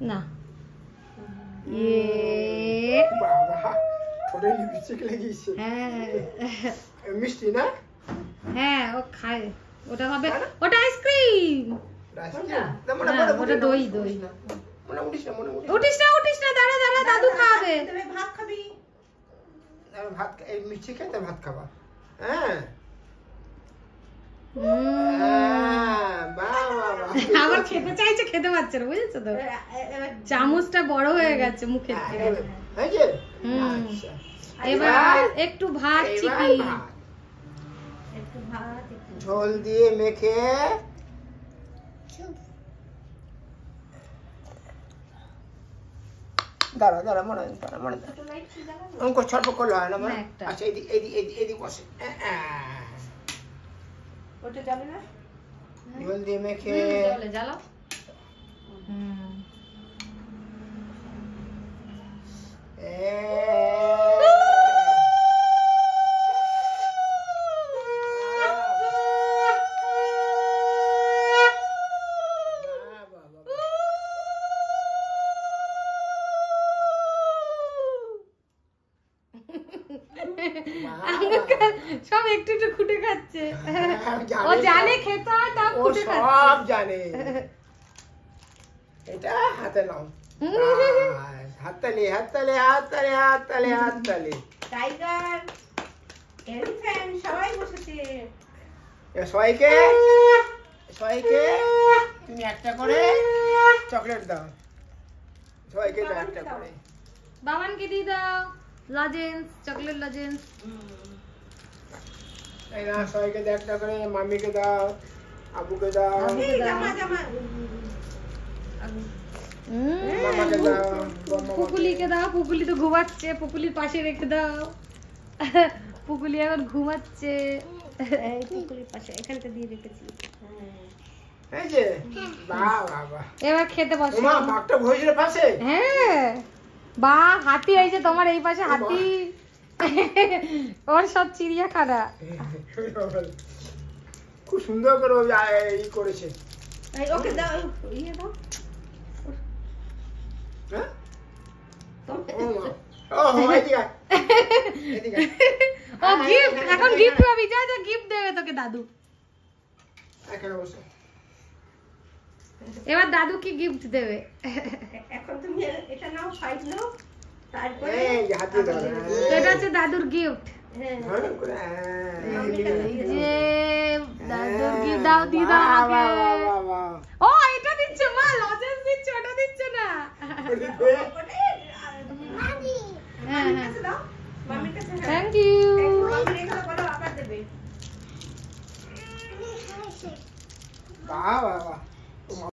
না ये বাবা थोड़े लिपस्टिक লাগিয়েছে হ্যাঁ মিষ্টি না হ্যাঁ ও খায় ওটা হবে ওটা আইসক্রিম ওটা দই দই উঠিস না দাঁড়া দাদু খাবে তুমি ভাত খাবি ভাত এই মিষ্টি খেতে ভাত খাবা হ্যাঁ আবার খেতে চাইছে খেতে পারছে না বুঝেছো তো চামচটা বড় হয়ে গেছে মুখের থেকে এবার একটু ভাত চিপি একটু ভাত ঝোল দিয়ে মেখে দাঁড়া মনে অঙ্ক ছট করলে হয় না মানে আচ্ছা এদিক বসে ওটা যাবে না ঝোল দিয়ে মেখে জলে জ্বালাও সব একটু একটু খুঁটে খাচ্ছে ও জানে খেতে হয় তা খুঁটে খাচ্ছে সব জানে এটা হাতে নাও হাততালি টাইগার এলিফ্যান্ট সবাই বসেছে সবাইকে তুমি একটা করে চকলেট দাও সবাইকে দাও একটা করে বাবানকে দিয়ে দাও লজেন্স চকলেট লজেন্স এই না সবাইকে দাও একটা করে মাম্মিকে দাও আবুকে দাও মামাকে দাও পুকুলিকে দাও পুকুলি তো ঘুমাচ্ছে পুকুলির পাশে রেখে দাও পুকুলি এখন ঘুমাচ্ছে এই পুকুলির পাশে এখানটা দিয়ে রেখেছি এই যে বাবা এবার খেতে বসো মা বাঘটা ভয়েছিল পাশে হ্যাঁ বা হাতি এই যে তোমার এই পাশে হাতি ওর সব চিড়িয়াখানা খুব সুন্দর করে ই করেছে ওকে দাও ইয়ে দাও হ্যাঁ ও গিফট এখন গিফট পাবি যা গিফট দেবে তোকে দাদু এবার দাদু কি গিফট দেবে এখন তুমি এটা নাও ফাইট নাও তারপরে এটা হচ্ছে দাদুর গিফট যে দাদুর গিফট দাও দিদা ও এটা দিচ্ছে মা লজেন্স দিচ্ছে ওটা দিচ্ছে না থ্যাংক ইউ